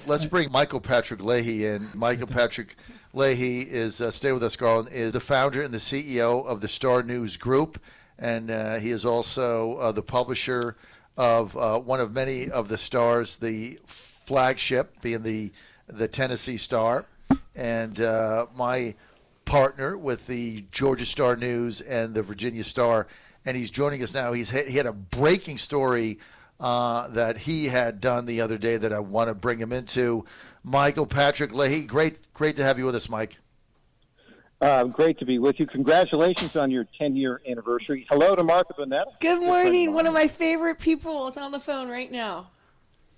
let's bring Michael Patrick Leahy in. Michael Patrick Leahy is, stay with us, Garland, is the founder and the CEO of the Star News Group, and he is also the publisher of one of many of the stars, the flagship being the Tennessee Star, and my partner with the Georgia Star News and the Virginia Star, and he's joining us now. He had a breaking story that he had done the other day that I want to bring him into. Michael Patrick Leahy, great to have you with us, Mike. Great to be with you. Congratulations on your 10-year anniversary. Hello to Martha Bonetta. Good morning. One of my favorite people is on the phone right now.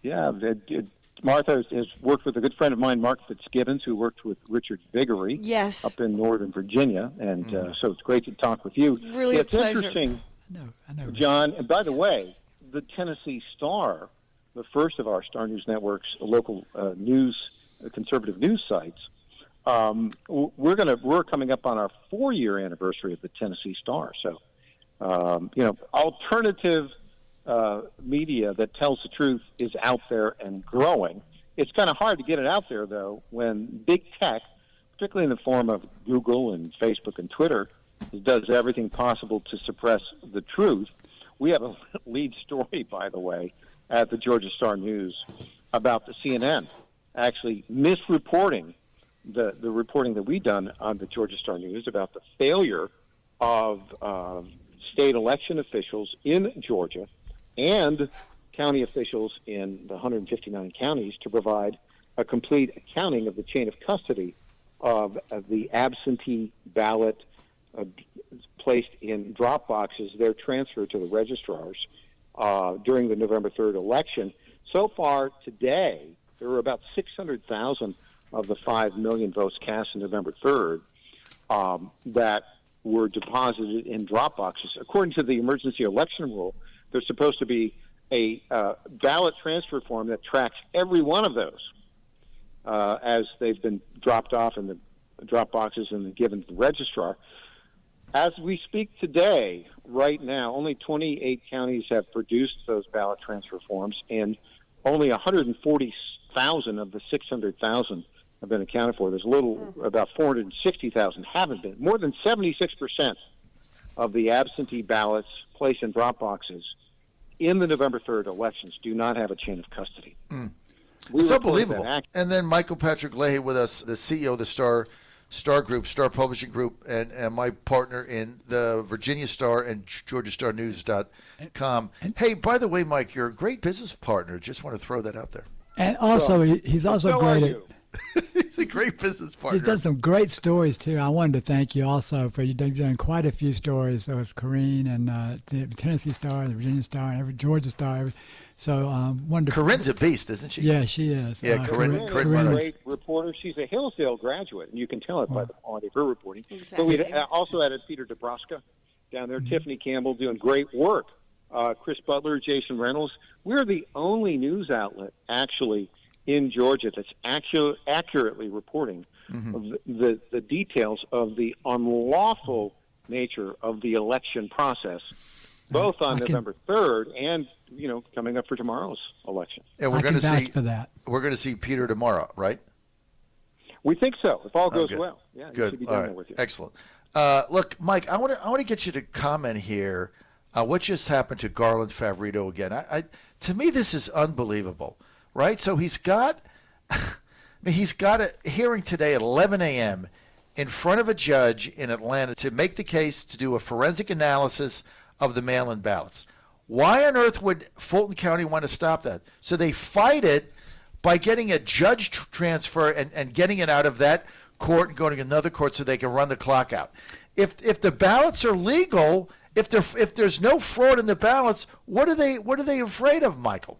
Yeah, Martha has worked with a good friend of mine, Mark Fitzgibbons, who worked with Richard Viguerie up in Northern Virginia, and so it's great to talk with you. Really a pleasure. It's interesting, I know. John, and by the way, the Tennessee Star, the first of our Star News Network's local conservative news sites, we're coming up on our 4-year anniversary of the Tennessee Star. So, alternative media that tells the truth is out there and growing. It's kind of hard to get it out there, though, when big tech, particularly in the form of Google and Facebook and Twitter, does everything possible to suppress the truth. We have a lead story, by the way, at the Georgia Star News about the CNN actually misreporting the reporting that we've done on the Georgia Star News about the failure of state election officials in Georgia and county officials in the 159 counties to provide a complete accounting of the chain of custody of the absentee ballot placed in drop boxes, their transfer to the registrars during the November 3rd election. So far today, there were about 600,000 of the 5 million votes cast on November 3rd that were deposited in drop boxes. According to the emergency election rule, there's supposed to be a ballot transfer form that tracks every one of those as they've been dropped off in the drop boxes and then given to the registrar. As we speak today, right now, only 28 counties have produced those ballot transfer forms, and only 140,000 of the 600,000 have been accounted for. There's about 460,000 haven't been. More than 76% of the absentee ballots placed in drop boxes in the November 3rd elections do not have a chain of custody. It's unbelievable. And then Michael Patrick Leahy with us, the CEO of the Star Group, Star Publishing Group, and my partner in the Virginia Star and GeorgiaStarNews.com. Hey, by the way, Mike, you're a great business partner. Just want to throw that out there. And also, he's also great at... He's a great business partner. He's done some great stories, too. I wanted to thank you also for you've done quite a few stories with Corinne and the Tennessee Star, the Virginia Star, every Georgia Star. So wonderful. Corinne's a beast, isn't she? Yeah, she is. Yeah, Corinne is a great reporter. She's a Hillsdale graduate, and you can tell it by the quality of her reporting. Exactly. So we've also added Peter DeBrusca down there, Tiffany Campbell doing great work, Chris Butler, Jason Reynolds. We're the only news outlet, actually, in Georgia that's accurately reporting the details of the unlawful nature of the election process, both on November 3rd and coming up for tomorrow's election. And we're going to see for that. We're going to see Peter tomorrow, right? We think so. If all goes well, yeah, good. He should be all down right. there with you. Excellent. Look, Mike, I want to get you to comment here. What just happened to Garland Favorito again? To me, this is unbelievable. Right, so he's got a hearing today at 11 a.m. in front of a judge in Atlanta to make the case to do a forensic analysis of the mail-in ballots. Why on earth would Fulton County want to stop that? So they fight it by getting a judge transfer and getting it out of that court and going to another court so they can run the clock out. If the ballots are legal, if there's no fraud in the ballots, what are they afraid of, Michael?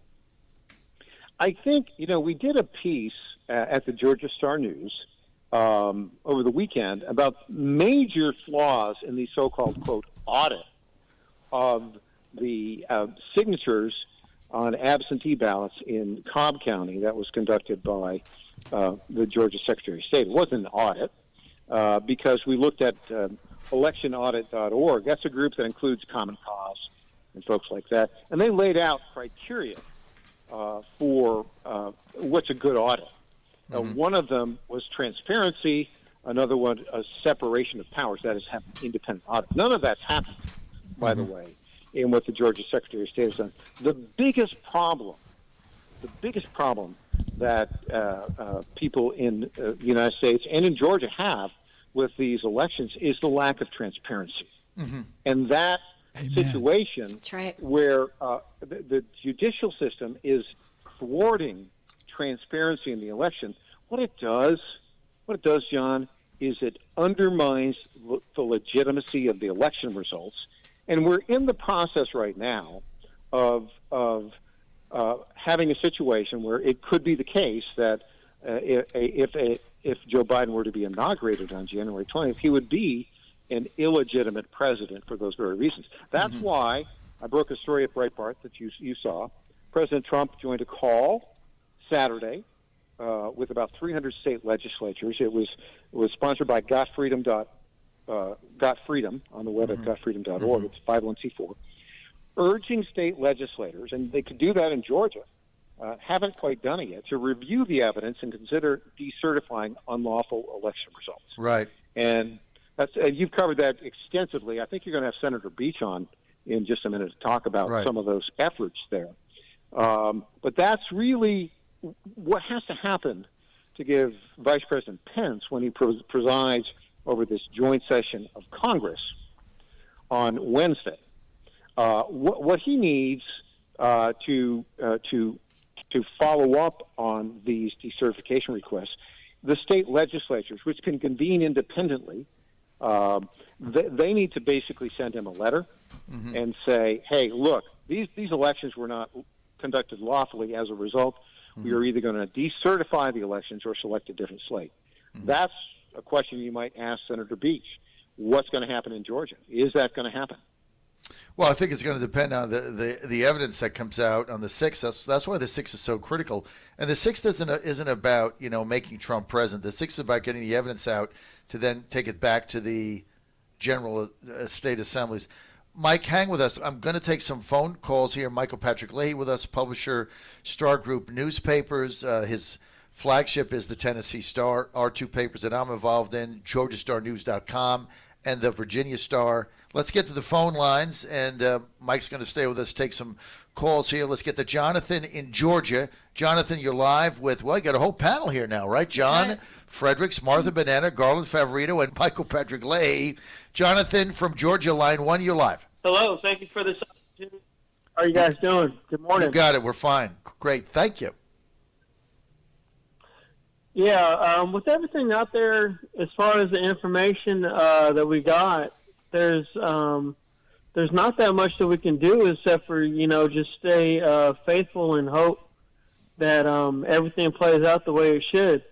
I think, we did a piece at the Georgia Star News over the weekend about major flaws in the so-called, quote, audit of the signatures on absentee ballots in Cobb County that was conducted by the Georgia Secretary of State. It wasn't an audit because we looked at electionaudit.org. That's a group that includes Common Cause and folks like that. And they laid out criteria for what's a good audit. One of them was transparency. Another one, a separation of powers. That is, have an independent audit. None of that's happened, by the way, in what the Georgia Secretary of State has done. The biggest problem that people in the United States and in Georgia have with these elections is the lack of transparency. And that situation where the judicial system is thwarting transparency in the election, what it does, John, is it undermines the legitimacy of the election results. And we're in the process right now of having a situation where it could be the case that if Joe Biden were to be inaugurated on January 20th, he would be an illegitimate president for those very reasons. That's why I broke a story at Breitbart that you saw. President Trump joined a call Saturday with about 300 state legislatures. It was sponsored by Got Freedom on the web at gotfreedom.org. It's 501c4, urging state legislators, and they could do that in Georgia, haven't quite done it yet, to review the evidence and consider decertifying unlawful election results. Right. And you've covered that extensively. I think you're going to have Senator Beach on in just a minute to talk about some of those efforts there. But that's really what has to happen to give Vice President Pence, when he presides over this joint session of Congress on Wednesday, what he needs to follow up on these decertification requests. The state legislatures, which can convene independently, they need to basically send him a letter and say, hey, look, these elections were not conducted lawfully. As a result, we are either going to decertify the elections or select a different slate. That's a question you might ask Senator Beach. What's going to happen in Georgia? Is that going to happen? Well, I think it's going to depend on the evidence that comes out on the 6th. That's why the 6th is so critical. And the 6th isn't about making Trump president. The 6th is about getting the evidence out to then take it back to the general state assemblies. Mike, hang with us. I'm going to take some phone calls here. Michael Patrick Leahy with us, publisher, Star Group Newspapers. His flagship is the Tennessee Star. Our two papers that I'm involved in, GeorgiaStarNews.com and the Virginia Star. Let's get to the phone lines, and Mike's going to stay with us, take some calls here. Let's get to Jonathan in Georgia. Jonathan, you're live with, you got a whole panel here now, right? John Fredericks, Martha Bonetta, Garland Favorito, and Michael Patrick Leahy. Jonathan from Georgia, line 1, you're live. Hello, thank you for this opportunity. How are you guys doing? Good morning. You got it, we're fine. Great, thank you. Yeah, with everything out there, as far as the information that we got, there's not that much that we can do except for just stay faithful and hope that everything plays out the way it should.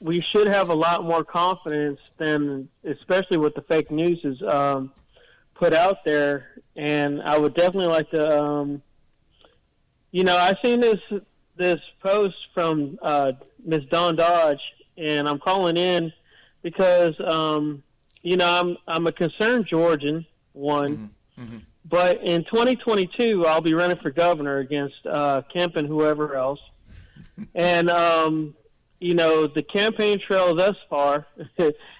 We should have a lot more confidence than, especially with the fake news is put out there. And I would definitely like to, I seen this post from Miss Dawn Dodge, and I'm calling in because I'm a concerned Georgian, but in 2022 I'll be running for governor against Kemp and whoever else, and the campaign trail thus far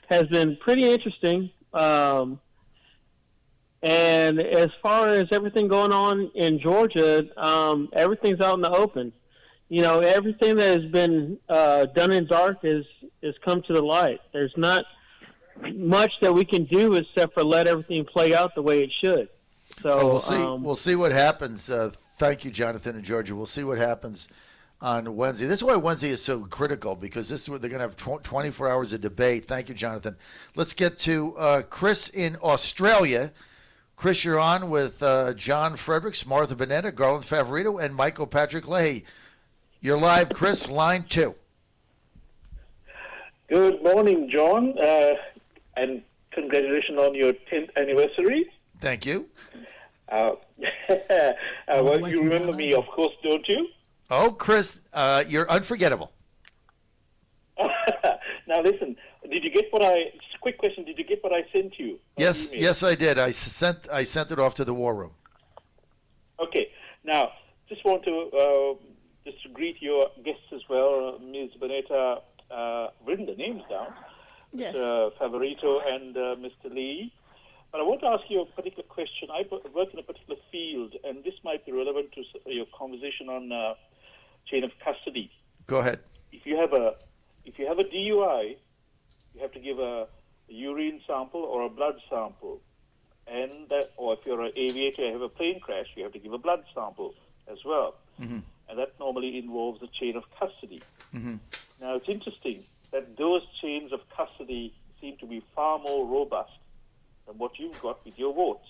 has been pretty interesting. And as far as everything going on in Georgia, everything's out in the open. Everything that has been done in dark has come to the light. There's not much that we can do except for let everything play out the way it should. So we'll see what happens. Thank you, Jonathan in Georgia. We'll see what happens on Wednesday. This is why Wednesday is so critical, because this is what they're going to have 24 hours of debate. Thank you, Jonathan. Let's get to Chris in Australia. Chris, you're on with John Fredericks, Martha Bonetta, Garland Favorito, and Michael Patrick Leahy. You're live, Chris, line 2. Good morning, John, and congratulations on your 10th anniversary. Thank you. Well, you remember me, of course, don't you? Oh, Chris, you're unforgettable. Now, listen, did you get quick question, did you get what I sent you? Yes, I did. I sent it off to the War Room. Okay. Now, just want to just to greet your guests as well, Ms. Bonetta. Written the names down. Yes. Mr. Favorito and Mr. Leahy. But I want to ask you a particular question. I work in a particular field, and this might be relevant to your conversation on chain of custody. Go ahead. If you have a DUI, you have to give a urine sample or a blood sample, or if you're an aviator, you have a plane crash, you have to give a blood sample as well, and that normally involves a chain of custody. Now it's interesting that those chains of custody seem to be far more robust than what you've got with your votes.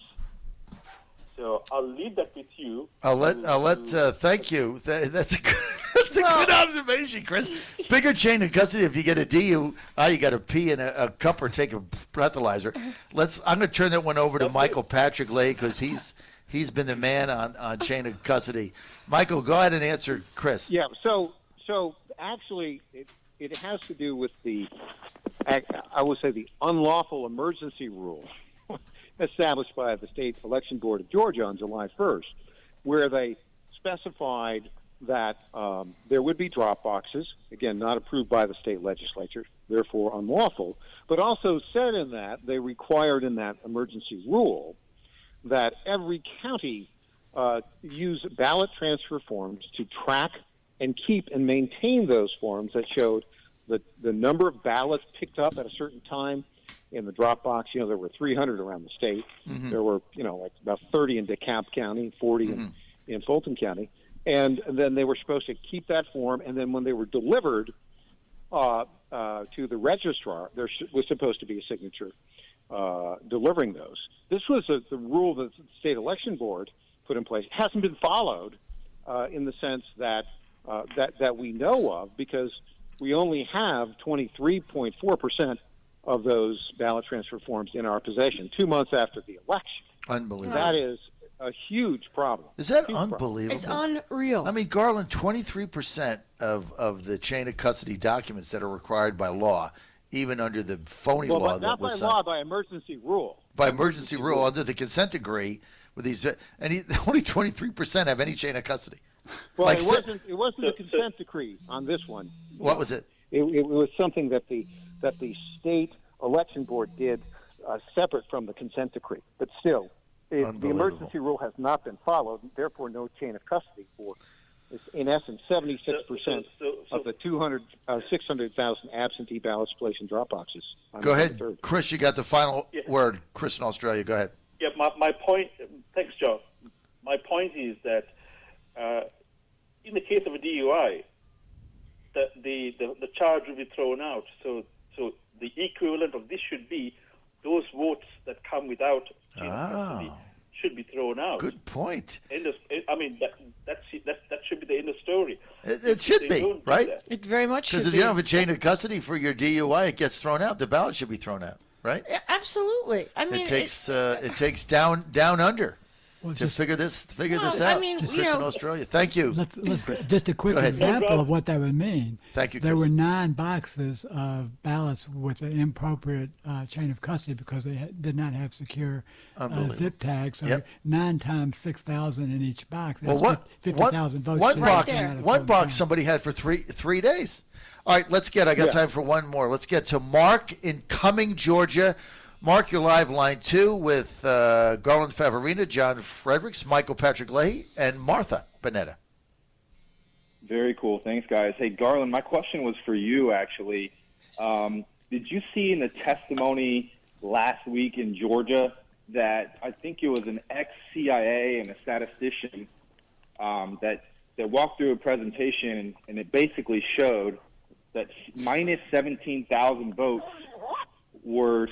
So I'll leave that with you. Thank you. That's a good observation, Chris. Bigger chain of custody if you get a DUI, you got to pee in a cup or take a breathalyzer. I'm going to turn that one over to Michael Patrick Leahy because he's been the man on chain of custody. Michael, go ahead and answer Chris. Yeah. So actually, it has to do with I would say the unlawful emergency rule established by the State Election Board of Georgia on July 1st, where they specified that there would be drop boxes, again, not approved by the state legislature, therefore unlawful, but also said in that they required in that emergency rule that every county use ballot transfer forms to track and keep and maintain those forms that showed the number of ballots picked up at a certain time in the drop box. There were 300 around the state. There were, like about 30 in DeKalb County, 40 in Fulton County. And then they were supposed to keep that form, and then when they were delivered to the registrar, there was supposed to be a signature delivering those. This was the rule that the State Election Board put in place. It hasn't been followed in the sense that we know of, because we only have 23.4% of those ballot transfer forms in our possession 2 months after the election. Unbelievable. That is a huge problem. Is that huge unbelievable? It's unreal. I mean, Garland, 23% of the chain of custody documents that are required by law, even under the phony law that was not by law, by emergency rule. By emergency rule, under the consent decree, with these, and only 23% have any chain of custody. Well, it wasn't a consent decree on this one. What was it? It was something that the State Election Board did separate from the consent decree. But still, the emergency rule has not been followed, and therefore no chain of custody for, in essence, 76% of the 600,000 absentee ballots placed in drop boxes. Go ahead, Chris, you got the final word. Chris in Australia, go ahead. Yeah, my point, thanks, John. My point is that in the case of a DUI, the charge will be thrown out. So the equivalent of this should be those votes that come without chain of custody should be thrown out. Good point. I mean, that should be the end of story. It should be, right? It very much should be. Because if you don't have a chain of custody for your DUI, it gets thrown out. The ballot should be thrown out, right? Yeah, absolutely. I mean, it takes down under. To figure this out. I mean, Chris in Australia. Thank you. Let's just a quick example of what that would mean. Thank you, There Chris. were 9 boxes of ballots with an inappropriate chain of custody because they did not have secure zip tags. So 9 times 6,000 in each box. That's 50,000 votes. One box somebody had for three days. All right, I got time for one more. Let's get to Mark in Cumming, Georgia. Mark, you're live line 2 with Garland Favorina, John Fredericks, Michael Patrick Leahy, and Martha Bonetta. Very cool. Thanks, guys. Hey, Garland, my question was for you, actually. Did you see in the testimony last week in Georgia that I think it was an ex-CIA and a statistician that walked through a presentation, and it basically showed that minus 17,000 votes were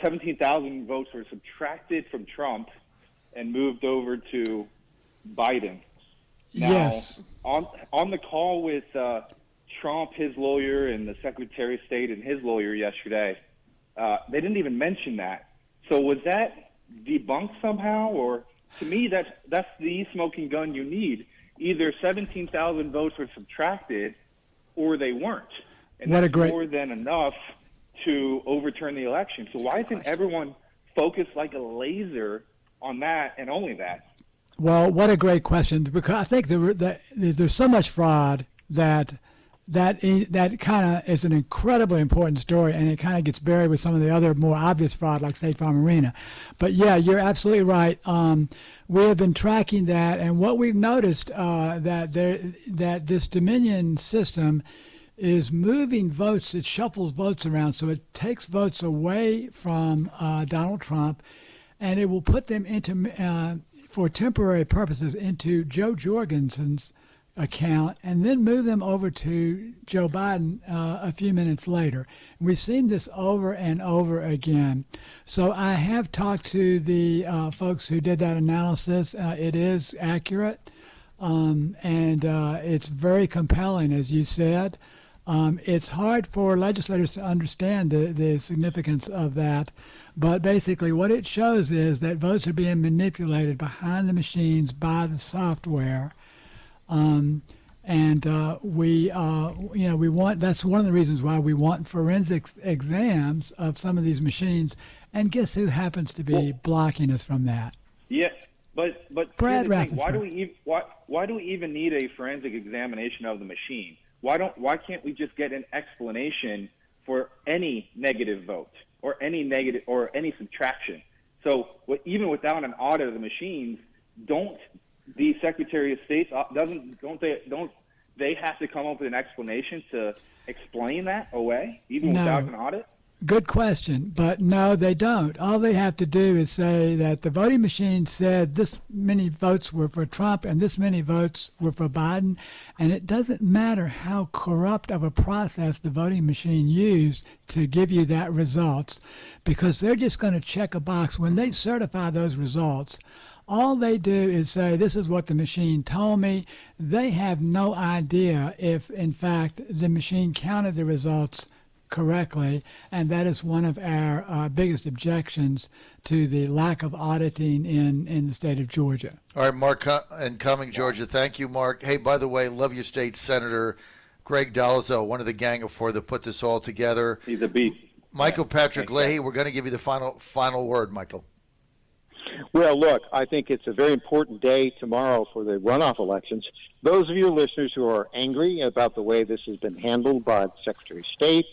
17,000 votes were subtracted from Trump and moved over to Biden. Now, yes. On the call with Trump, his lawyer, and the Secretary of State and his lawyer yesterday, they didn't even mention that. So was that debunked somehow? Or to me, that's the smoking gun you need. Either 17,000 votes were subtracted or they weren't. And that's more than enough to overturn the election. So why isn't everyone focused like a laser on that and only that? Well, what a great question, because I think there's so much fraud that kind of is an incredibly important story, and it kind of gets buried with some of the other more obvious fraud like State Farm Arena. But yeah, you're absolutely right. We have been tracking that, and what we've noticed that this Dominion system is moving votes. It shuffles votes around, so it takes votes away from Donald Trump, and it will put them into, for temporary purposes, into Joe Jorgensen's account, and then move them over to Joe Biden a few minutes later. We've seen this over and over again. So I have talked to the folks who did that analysis. It is accurate, and it's very compelling, as you said. It's hard for legislators to understand the significance of that, but basically what it shows is that votes are being manipulated behind the machines by the software. We want, that's one of the reasons why we want forensics exams of some of these machines. And guess who happens to be blocking us from that? Yeah, but Brad here's the thing. Raffensperger. Why do we even need a forensic examination of the machine? Why can't we just get an explanation for any negative vote or any negative or any subtraction? So even without an audit of the machines, don't the Secretary of State don't they have to come up with an explanation to explain that away, even without an audit? Good question, but no, they don't. All they have to do is say that the voting machine said this many votes were for Trump and this many votes were for Biden, and it doesn't matter how corrupt of a process the voting machine used to give you that results, because they're just going to check a box. When they certify those results, all they do is say, this is what the machine told me. They have no idea if, in fact, the machine counted the results correctly, and that is one of our biggest objections to the lack of auditing in the state of Georgia. All right, Mark in Cumming, Georgia. Thank you, Mark. Hey, by the way, love your state senator, Greg Dolezal, one of the gang of four that put this all together. He's a beast. Michael Patrick Leahy, we're going to give you the final word, Michael. Well, look, I think it's a very important day tomorrow for the runoff elections. Those of your listeners who are angry about the way this has been handled by the Secretary of State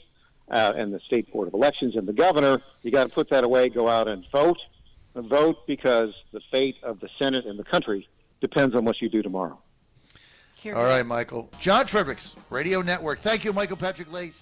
and the State Board of Elections and the governor, you got to put that away, go out and vote. Vote because the fate of the Senate and the country depends on what you do tomorrow. All right, Michael. John Fredericks Radio Network. Thank you, Michael Patrick Leahy.